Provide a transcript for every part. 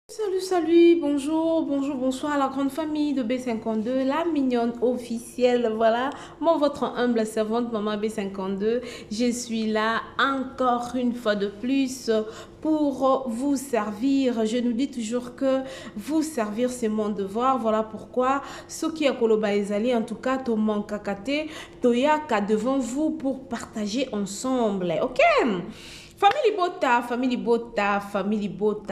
Salut, salut, bonjour, bonjour, bonsoir la grande famille de B52, la mignonne officielle, voilà, moi votre humble servante maman B52, je suis là encore une fois de plus pour vous servir. Je nous dis toujours que vous servir c'est mon devoir, voilà pourquoi ce qui est Koloba Ezali, en tout cas, to manque kakate, toyaka devant vous pour partager ensemble, ok? Famille Bota,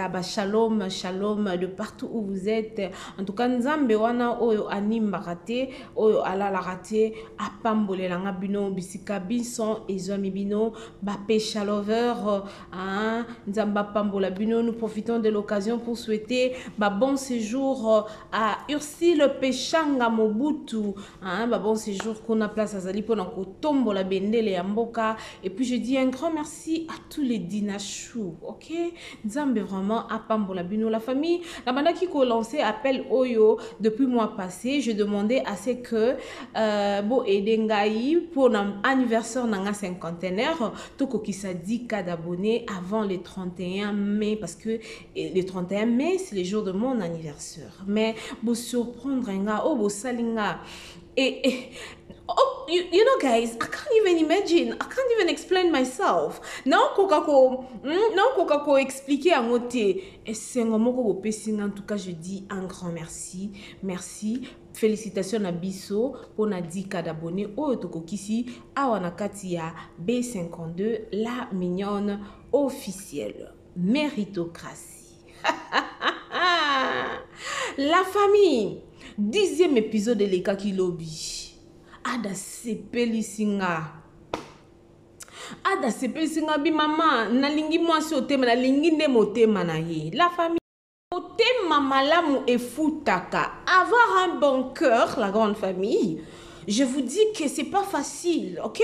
bah shalom, shalom de partout où vous êtes. En tout cas, Nzambe wana oyo anima raté, oyo alala raté, apambole langa bino, bisika bison, ezomi bino, ba pécha lover, hein, Nzamba pambola bino. Nous profitons de l'occasion pour souhaiter bah bon séjour à Ursule Pechanga Mobutu, hein, bah bon séjour qu'on a place à Zali pour tombo la bendele ya mboka. Et puis je dis un grand merci à tous les dinachou, ok? Nzambe vraiment à Pambola Bino, la famille. La banda qui a lancé appel Oyo depuis le mois passé, je demandais à ce que bo edengai pour l'anniversaire nanga cinquantenaire, toko qui sa dit cas d'abonnés avant le 31 mai, parce que le 31 mai c'est le jour de mon anniversaire. Mais bo surprendre nga, oh bo salinga. Oh, you know, guys, I can't even imagine. I can't even explain myself. Non, Coca-Cola expliquer à moté. Et c'est un moment que vous en tout cas, je dis un grand merci. Merci. Félicitations à Bisso pour na 10 cas d'abonnés. Oh, toko kisi, awanakatia B52, la mignonne officielle. Méritocratie. La famille. 10e épisode de Leka Kilobi. Ada sepeli singa bi mama nalingi mwasi otema nalingi nde motema na ye. La famille motema malamu efutaka. Avoir un bon cœur, la grande famille, je vous dis que c'est pas facile, ok?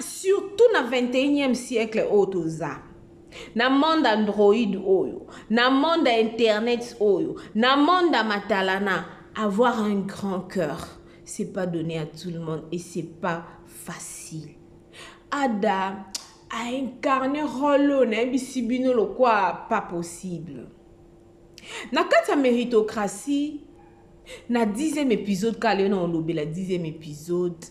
Surtout na 21e siècle otoza. Na monde Android oyo, na monde internet oyo, na monde matalana, avoir un grand cœur, c'est pas donné à tout le monde et c'est pas facile. Ada a incarné rôle bisibino lo quoi pas possible. Na kata méritocratie, na 10e épisode kale na olobe la 10e épisode.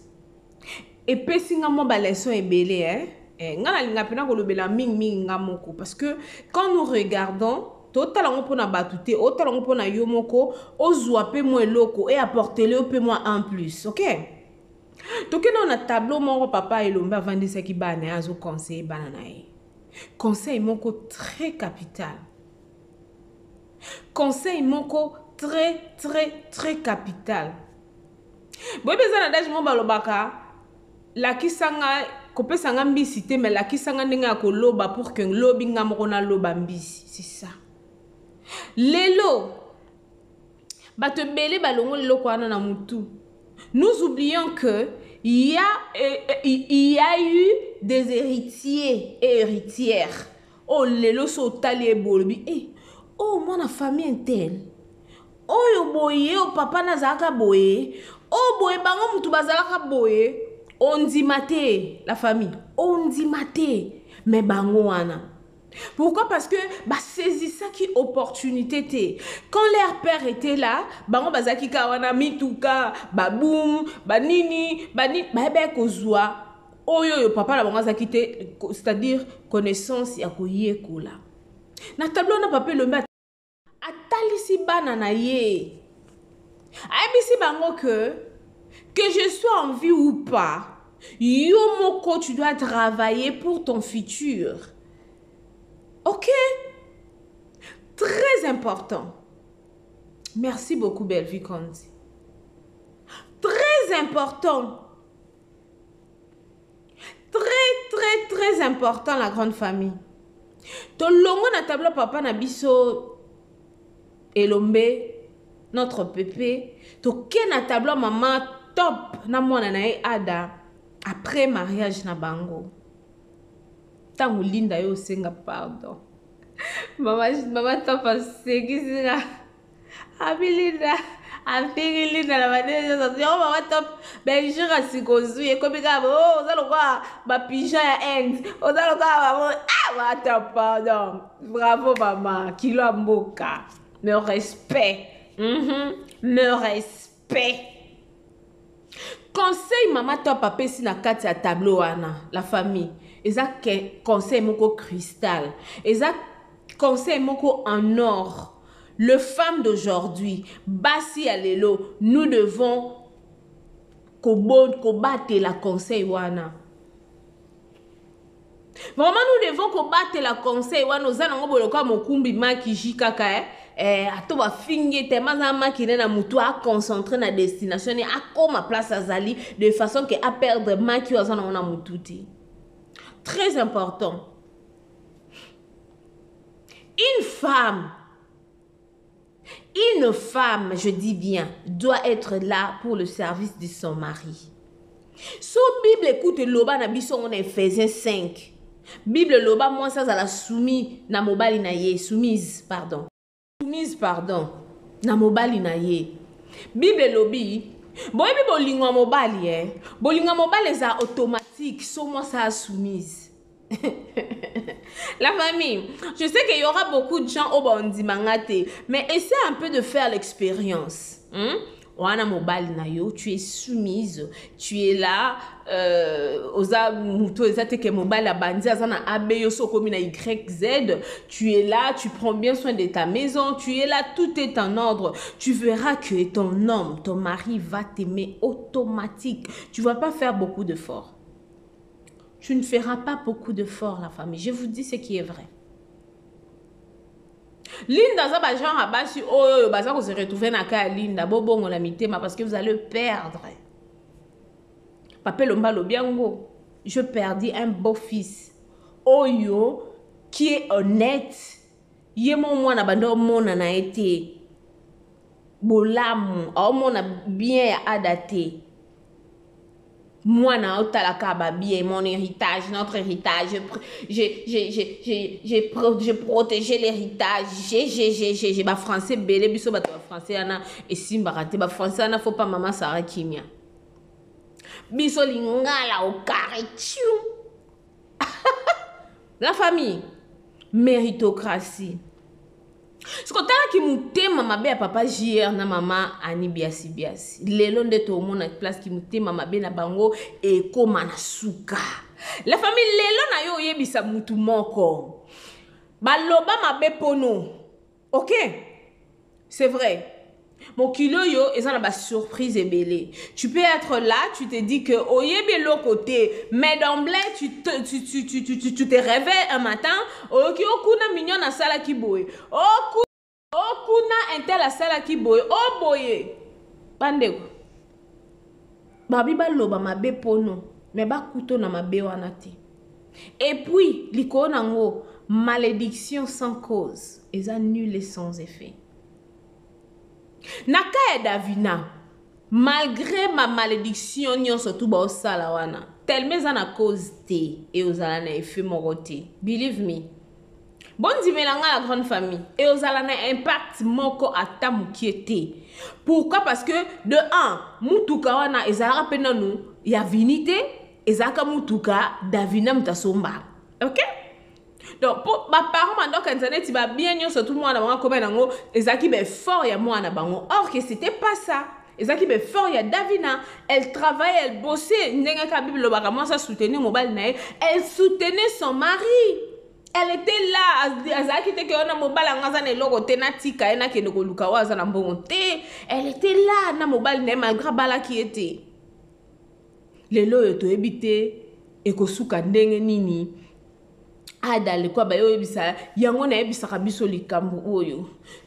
Et pesinga mo ba leçon ebele hein. Ngana linga pena ko lobela ming ngamoko parce que quand nous regardons total on pona batute total on pona yomoko ozwa pe mo eloko et apporter-le pe moi en plus, OK? Donc on a tableau mon papa et l'omba vandi ça qui bane azo conseil bananae. Conseil moko très capital. Conseil moko très capital. Boy bezana daj mo balobaka la kisanga kopé sanga mbisi te mais la kisanga ndinga ko loba pour que lobi ngamoko na loba mbisi, c'est ça. Lelo bato belé balongo lelo kwa na mutu. Nous oublions que il y a eu des héritiers et héritières. Oh lelo so tali bolbi eh oh mon famille interne. Oh yo boye oh papa nazaka boye oh boye bango mutu bazalaka boye. On dit maté, la famille. On dit maté. Mais bango wana. Pourquoi? Parce que bah saisis ça qui opportunité té. Quand leur père était là, bango bazaki kawana mituka, baboum, banini, kozwa. Oyo yo papa la bango zaki té, c'est-à-dire connaissance ya koye kola. Na tableau na papier le mat. Atalisi banana ye. Aibisi bango que je sois en vie ou pas, yo moko, tu dois travailler pour ton futur. Ok? Très important. Merci beaucoup, Belvi Kondi. Très important. Très important, la grande famille. Ton longo na tableau papa na biso elombe, notre pépé. To ken na tableau maman top na mwana na ada après mariage na bango. Tango linda yo senga pardon. Mama top asegisinga. Abilinda afiri linda na madeni ça yo mama top benjir asikozu comme ka oh ça le quoi ba pigeon ya end oh ça le quoi ah va pardon bravo maman kilo amboka me respect me respect conseil maman top papa si na kati ya tableau wana la famille eza conseil moko cristal eza conseil moko en or. Le femme d'aujourd'hui, basi alelo, nous devons combattre la conseil wana. Vraiment nous devons combattre la conseil wana. Nous allons boloka mokumbi makiji kaka ato ba finge te mazama kine na mutu a concentrer na destination a comme place azali de façon que a perdre maki ozana ona mututi. Très important. Une femme, je dis bien, doit être là pour le service de son mari. So Bible écoute loba na biso on Ephésiens 5. Bible loba moi ça la soumis na mobali na ye, soumise pardon. Soumise pardon na mobali na ye. Bible lobi boy bolingo mobali bolingo mobali za automatique so moi ça soumise. La famille, je sais qu'il y aura beaucoup de gens au bondi mangate, mais essaie un peu de faire l'expérience. Wana mobile na yo, tu es soumise, tu es là, oza muto ezate ke mobile abandi azana abeyo so komi na YZ, tu es là, tu prends bien soin de ta maison, tu es là, tout est en ordre. Tu verras que ton homme, ton mari va t'aimer automatique. Tu vas pas faire beaucoup d'efforts. Tu ne feras pas beaucoup d'efforts, la famille. Je vous dis ce qui est vrai. Linda, ça va genre abashi oh baza ko se retrouver na ka Linda bobongo la mitema parce que vous allez perdre. Papa Lomba Lobiango, je perdis un beau fils. Oyo qui est honnête. Yemo mwana bando mona na été. Bolamu, au mona bien adapté. Moi, bien mon héritage, notre héritage, j'ai protégé l'héritage, j'ai ma français belé, biso ba français ana et simbarate ba français ana faut pas maman Sarah Kimia. Biso lingala au carré. La famille, méritocratie. Ce que t'as qui m'a maman à papa JR na maman ani biasi biasi. Lelo nde to mona place qui m'a maman na bango et koma na suka. La famille lelo na yo yebisa mutu moko. Baloba mabe pono. OK? C'est vrai. Mon kilo yo ezana ba surprise ebele. Tu peux être là, tu te dis que oyebi l'autre côté, mais d'emblée tu te réveilles un matin, ok okuna mignon na sala ki boye. Okuna intel la sala ki boye. Oh boye. Bandeko. Babi baloba mabe pono, mais ba kuto na mabe wana te. Et puis liko nango malédiction sans cause, eza nul et sans effet. Naka Davina, malgré ma malédiction, nyon surtout ba osala wana. Tellement ça na cause te et osala na effet morote. Believe me. Bon dimelanga la grande famille et osala na impact moko ata mukiete. Pourquoi? Parce que de un, mutuka wana ezara pena nou ya vinité, ezaka mutuka Davina mutasomba. OK? Donc, pour ma parent, donc, internet, il va bien, surtout moi, comme Ezaki, ben, fort, il y a moi, or que c'était pas ça. Ezaki, ben, fort, il y a Davina. Elle travaillait, elle bossait. Elle soutenait son mari. Elle était là. Elle était là, malgré bala qui était. Les lois, tu habité, et kosuka ndenge nini.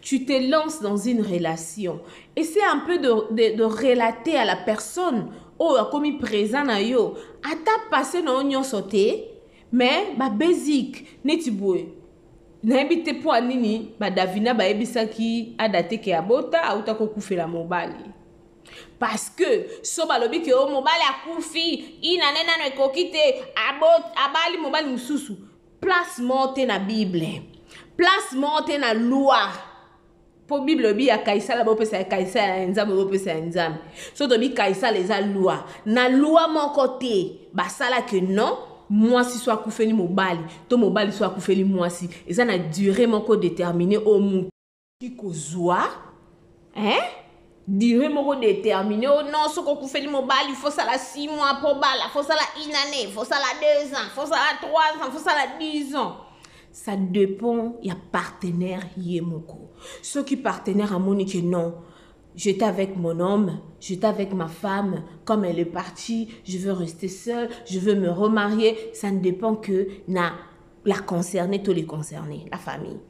Tu te lances dans une relation. Essaie un peu de relater à la personne. Oh, comme il présent na yo. Ata passé na onyon sauté. Mais, ba basic. Neti boy. Na ebite po anini. Ba Davina ba ebisa ki adate ke abota. Auta kokufe la mobali. Parce que, so balobi ke o mobali akufi. Inanena no ekokite. Abali mobali mususu. Place monte na Bible. Place monte na loi. Po Bible bi ya kaisa la bo pesa kaisa ya nzambe bo pesa ya nzambe. So to bi kaisa les a loi. Na loi mon côté, ba sala que non, moi si soit koufeli mobali, to mobali soit koufeli moi si. Et ça na durée mon ko déterminé au mou qui kozwa. Hein? Durée mon ko déterminé au non so ko koufeli mobali, il faut ça la 6 mois pour bala, il faut ça la 1 année, il faut ça la 2 ans, il faut ça la 3 ans, il faut ça la 10 ans. Ça dépend, il y a partenaire yemoko. Ceux qui partenaire à Monique, non. J'étais avec mon homme, j'étais avec ma femme. Comme elle est partie, je veux rester seule, je veux me remarier. Ça ne dépend que la concernée, tous les concernés, la famille.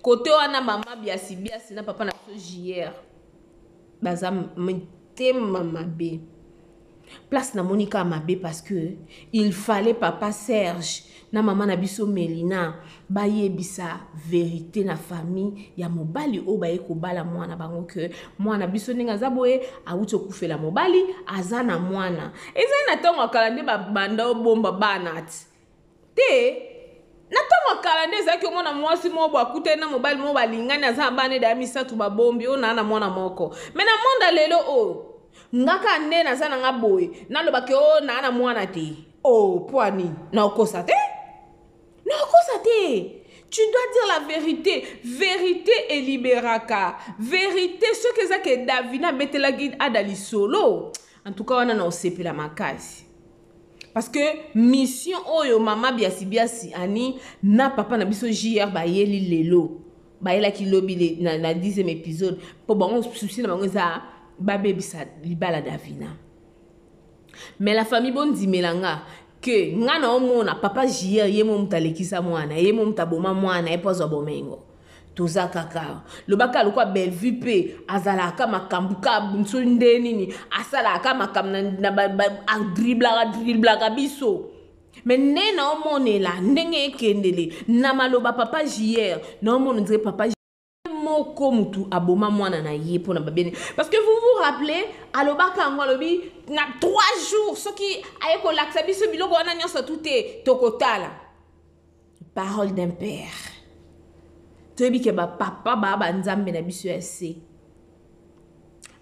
Côté où on a maman biasi biasi, na papa na JR. Baza m'était maman B. Place na Monica Mabé parce que il fallait papa Serge na maman na biso Melina baye bisa vérité na famille ya mobali o baye ko bala mwana bango que mwana biso ninga zaboye a uto kufela mobali azana mwana eza na tongo kalande ba banda o bomba banat te na tongo kalande za ki mwana mwasi mo bo akute na mobali mo balingani azana bane da misatu ba bombi o na mwana moko mena monda lelo o ngaka nde na sana nga boy na lo bake o na ana mwana te oh poani na okosa te tu dois dire la vérité et libéraka vérité ce que ça que Davina betela guide adali solo en tout cas on a osepe la makasi parce que mission oyo mama biasi ani na papa na biso JR ba yeli lelo ba yela ki lobi na 10e épisode pour bon souci na bango za Babé bisa libala Davina. Mais la famille bon dit melanga que ngana omona papa JR yemo mutalekisa mwana yemo mutaboma mwana epozo bomengo. Toza kaka. Le baka lokwa Bellevue pe azala ka makambuka bunso ndeni ni asala ka makam na dribla biso. Mais nena omonela ndenge ekendele na maloba papa JR na omona ndire papa comme tout aboma mwana na ye pour na babene parce que vous vous rappelez alobaka ngolobi na 3 jours ce qui ayeko laksa biso biloko wana nyonso tout est tokotala parole d'un père toyebi ke ba papa ba nzambe na biso ese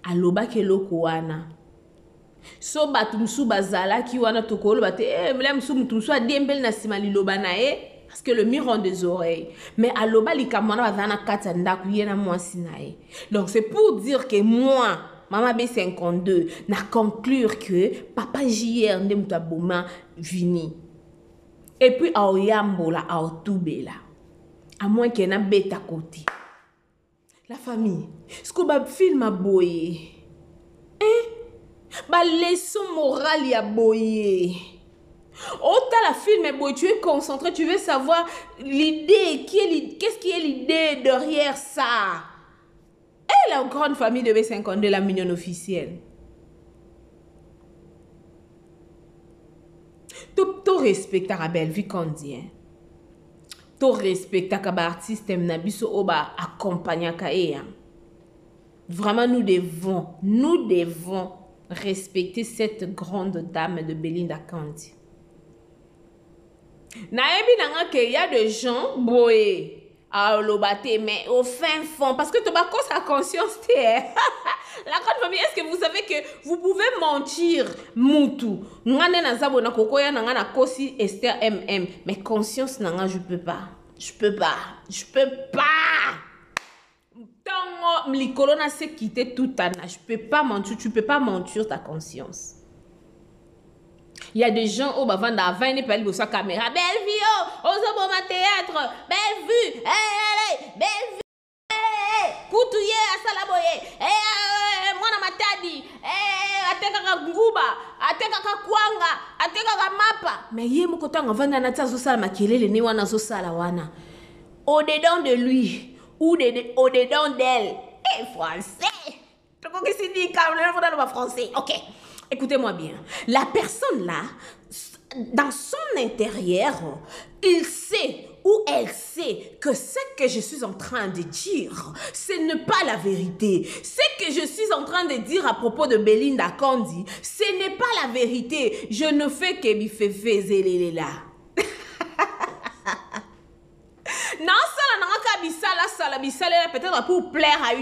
alobaka eloko wana so batu msu bazalaki wana tokoloba te mle msu mutu msu adembeli na sima liloba na ye parce que le mur ont des oreilles. Mais à l'oba likamwana bazana katanda kuyena mwasi nae. Donc c'est pour dire que moi, maman B52, n'a conclure que papa JR nde mutaboma vini. Et puis à oyambo la à otubela. À moins qu'il y ait un bête à côté. La famille. Ce que ba film a boyé. Hein? Ba leçon morale ya boyé. Autant la film, boy, tu es concentré, tu veux savoir l'idée, qu'est-ce qui est l'idée derrière ça. Et la grande famille de B52, la mignonne officielle. Tu respectes la belle vie qu'on dit. Tu respectes les artistes, tu oba accompagner kaea. Vraiment, nous devons respecter cette grande dame de Belinda Kandi. Naebi nanga que il y a des gens boé à l'obate mais au fin fond parce que tu vas cause sa conscience la grande famille est-ce que vous savez que vous pouvez mentir mutu ngane na zabo na kokoya nanga na kosi Esther MM mais conscience nanga je peux pas tant mlikolo na se quitter tout ana je peux pas mentir tu peux pas mentir ta conscience. Il y a des gens au bavant d'avant ne pas sa caméra belle vie oh au ma théâtre belle vue belle vue kutuye asala boye mwana matadi ateka ka nguba ateka ka kwanga ateka ka mapa mais ye moko tanga vanda na tsazo sala makelele ne wana zo sala wana au dedans de lui ou au dedans d'elle français to ko kisi di ka le dans français OK. Écoutez-moi bien, la personne là, dans son intérieur, il sait ou elle sait que ce que je suis en train de dire, ce n'est pas la vérité. Ce que je suis en train de dire à propos de Belinda Kandi, ce n'est pas la vérité. Je ne fais que m'y faire là. Non, ça peut-être pour plaire à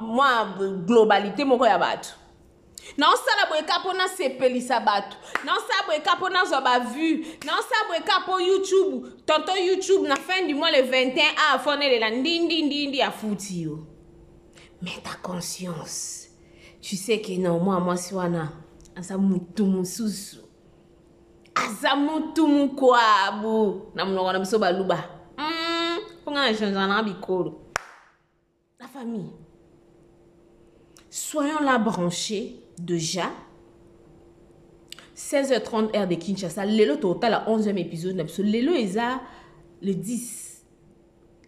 moi globalité mon koyabat. Non ça la boyka pour na sepelisa bato. Non ça boyka pour na zoba vu. Non ça boyka pour YouTube. Tonton YouTube na fin du mois le 21 a foné de la ndindi a fouti yo. Mais ta conscience, tu sais que non moi si wana asa mutu mususu. Asa mutu mukwabu na mnona na biso baluba. Ponga changer na bikolo. La famille. Soyons là branchés déjà. 16h30 heure de Kinshasa. Lelo total à 11e épisode. Lelo eza le 10.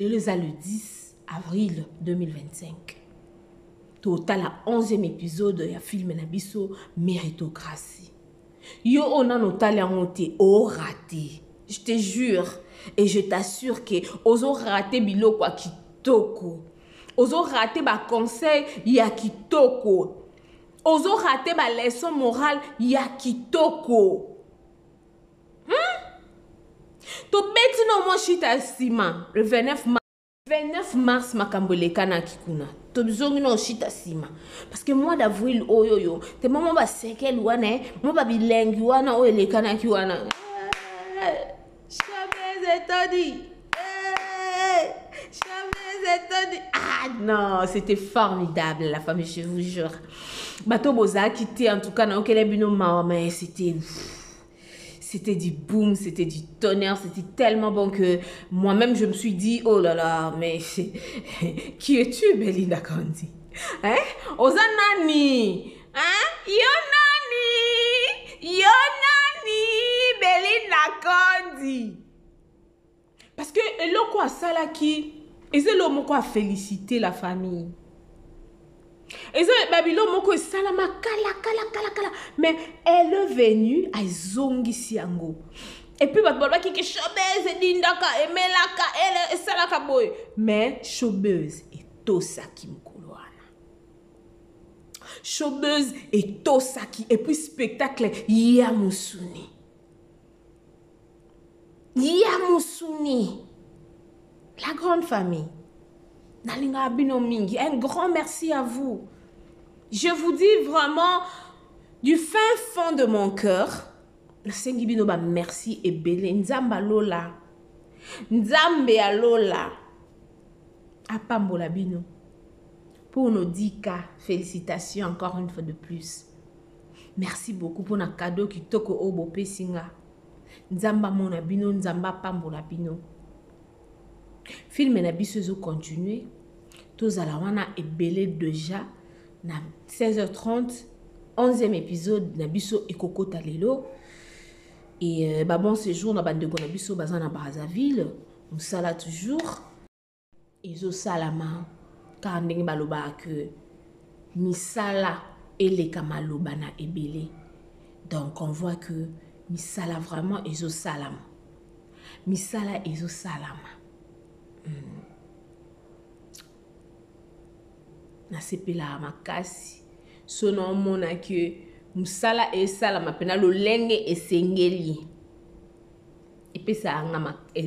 Lelo eza le 10 avril 2025. Total à 11e épisode. Il y a film Nabiso Méritocratie. Yo on a notal en monté au raté. Je te jure et je t'assure que ozo raté bilo kwa kitoko. Ozo raté ba conseil ya kitoko. Ozo raté ba leçon morale ya kitoko. To beti no mo shita sima le 29 mars makamboleka na kikuna. To bizongi no shita sima parce que moi d'avril oyoyo te maman ba sekel wana mo ba bilengi wana o eleka na kiwana. Ah non, c'était formidable la famille, je vous jure. Bateau Boza quitté en tout cas dans quel bino mais c'était du boom, c'était du tonnerre, c'était tellement bon que moi-même je me suis dit oh là là, mais qui es-tu Belinda Kandi? Hein? Ozanani? Hein? Yonani Belinda Kandi. Parce que l'on quoi ça là qui et c'est l'homme quoi féliciter la famille. Et c'est Babylone moko salama kala mais elle est venue à zongi siango. Et puis batba qui chobeuse dindaka emelaka elle salaka boy mais chobeuse et tosaki mkoloana. Chobeuse et tosaki et puis spectacle Yamusuni. La grande famille. Nalinga Abino Mingi, un grand merci à vous. Je vous dis vraiment du fin fond de mon cœur, merci et belé. Nzamba Lola. Nzambe a Lola. Apambola Bino. Pour nos 10 cas, félicitations encore une fois de plus. Merci beaucoup pour nos cadeaux qui toko obo pesinga. Nzamba mona bino, nzamba pambola bino. Film na biso continuer. Tous à la wana est belé déjà. Na 16h30, 11e épisode na biso ekoko talelo. Et bon séjour na bande na biso bazana Brazzaville. On sala toujours. Et zo salama. Car ndenge baloba que misala ele kamaloba na ebele. Donc on voit que misala vraiment ezo salama. Misala ezo salama. Na sepela makasi. Sono mona que musala e salama pena lo lenge esengeli. Et puis ça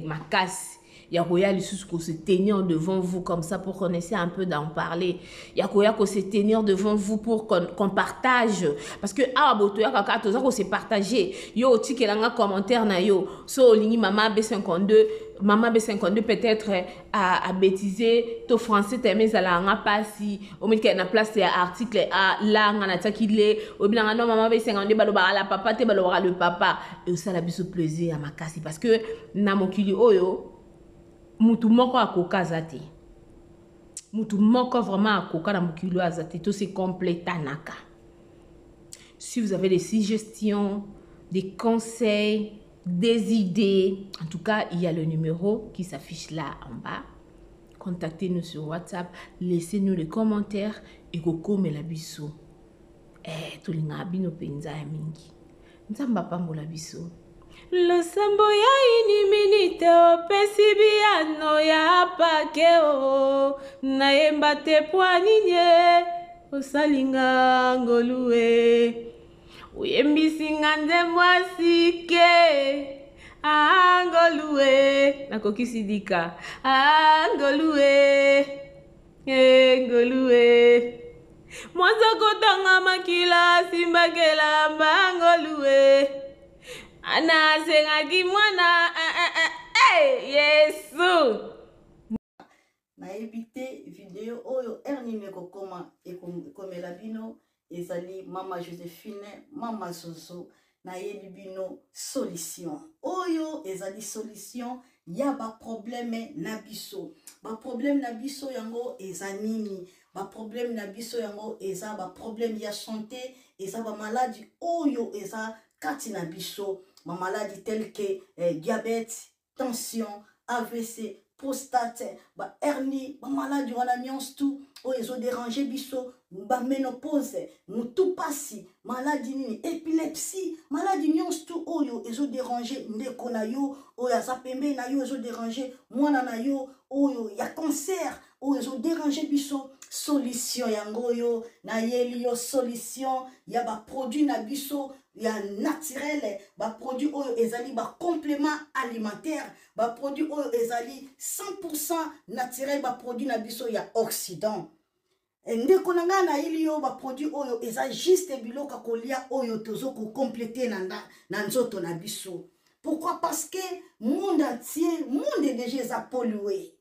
makasi. Yakoya lisusu ko se tenir devant vous comme ça pour qu'on essaie un peu d'en parler. Yakoya ko se tenir devant vous pour qu'on partage. Parce que ah botoya kaka toza ko se partager. Yo tikelanga commentaire na yo. So lingi maman B52, maman B52 peut-être a bêtisé to français t'aimes ça la nga pasi. Au milieu qu'il y a place ya article a la nga na takile. Au milieu non maman B52 baloba la papa te baloba le papa. Et ça la biso plaisir à makasi parce que na mokili oyo mutu moko akoka azate. Mutu moko vraiment akoka na mokilo azate. Tout c'est complet tanaka. Si vous avez des suggestions, des conseils, des idées, en tout cas, il y a le numéro qui s'affiche là en bas. Contactez-nous sur WhatsApp, laissez-nous les commentaires et koko melabiso. Tout linga bino penza ya mingi. Nzamba pambola biso. Losambo ya iniminite opesi biano ya pakeo na yemba te poaninye osalinga ngolue uyembisi nga nzembo asike Ngolue. Nakoki sidika. Ngolue. Ngolue. Mwanzo kotanga makila simbakela ngolue. Anasengaki mwana. Yesu. Na évité vidéo oyo ernime kokoma ekomela bino ezali mama Joséphine mama Zozo na yebi bino solution oyo ezali solution ya ba problème na biso yango eza nini ba problème na biso yango eza ba problème ya santé eza ba maladie oyo eza kati na biso ba maladie telle que diabète tension AVC prostate, ba hernie, ba maladie wana nyonso tout oyo ezo déranger biso, ba ménopause, mutu pasi, maladie nini, épilepsie, maladie nyonso tout oyo ezo déranger ndeko na yo, oyo aza pembe na yo ezo déranger mwana na yo, oyo ya cancer, oyo ezo déranger biso, solution yango yo, na yeli yo solution, ya ba produit na biso, ya naturel, ba produit oyo ezali ba complément alimentaire, ba produit oyo ezali 100% naturel, ba produit na biso ya Occident. Ndeko na nga na ili yo ba produit oyo eza juste biloka kolia oyo tozo ko compléter na nzoto na biso. Pourquoi? Parce que monde entier, monde déjà eza pollué.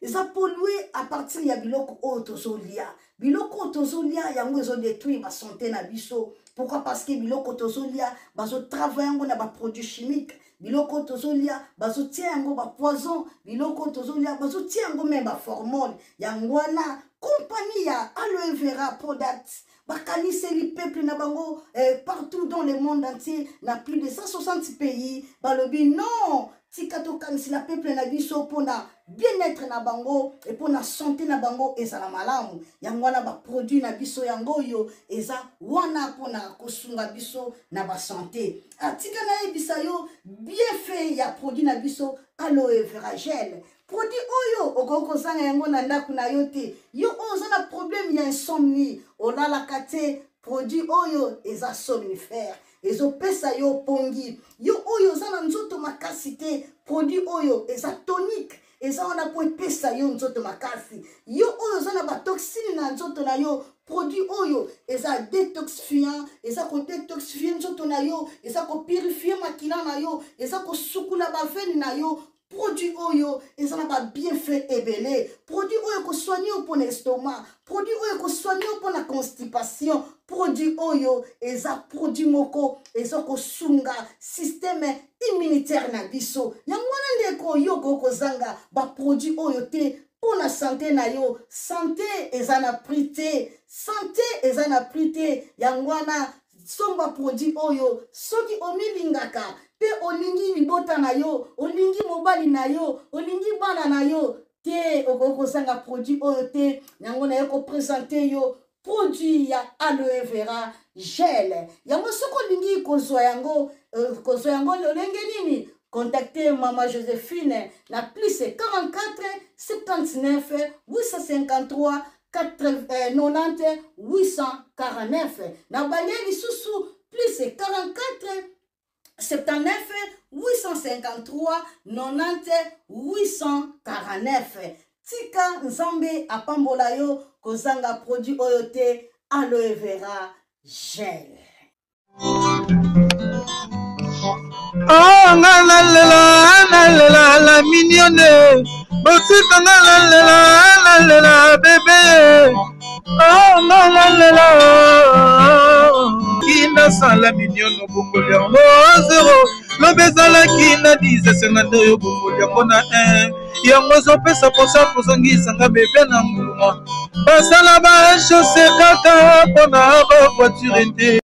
Eza pollué à partir ya biloko oyo tozo lia. Biloko tozo lia yango ezo détruire ba santé na biso. Pourquoi? Parce que biloko tozo lia bazo travailler yango na ba produits chimiques. Biloko tozo lia bazo tia yango ba poison. Biloko tozo lia bazo tia yango même ba hormone. Yango wana compagnie ya aloe vera product bakaniseli peuple na bango partout dans le monde entier na plus de 160 pays balobi non tikato kanisi la peuple na biso pona bien-être na bango et pona santé na bango ezala malamu yango wana ba produit na biso yango yo eza wana pona kosunga biso na ba santé atika na ebisa yo bien fait ya produit na biso aloe vera gel. Produit oyo okoko zanga yango na ndaku na yo te yo oza na problème ya insomnie olala kate produit oyo eza somnifère ezo pesa yo pongi yo oyo oza na nzoto makasi te produit oyo eza tonique eza wana po pesa yo nzoto makasi yo oyo oza na ba toxine na nzoto na yo produit oyo eza détoxifiant eza ko détoxifier nzoto na yo eza ko purifier makila na yo eza ko sukula ba veine na yo. Produit oyo ezana ba bienfait ebele produit oyo ko soigner pour l'estomac produit oyo ko soigner pour la constipation produit oyo eza produit moko eza ko sunga système immunitaire na biso yango wana ndeko yo ko zanga ba produit oyo te pour la santé na yo santé eza na prité santé eza na prité yango wana somba produit oyo soki omilingaka pe olingi libota na yo olingi mobali na yo olingi bana na yo te okoko sanga produit oyo te yango na yo ko présenter yo produit ya aloe vera gel yango soko olingi kozwa yango lolenge nini contactez Mama Joséphine na plus 44 79 853 90 849 na balieli susu plus 44 79 853 90 849 tika nzambe apambola yo kozanga produit oyo te aloe vera gel. Oh la mignonne botika la bébé oh la kina sala mignonne bokoli yango zero lobezala kina 10 yo bokoli yango na 1 yango zopesa posa kozongisanga bebe na mbuma basala ba chose kaka mpona ba voiture te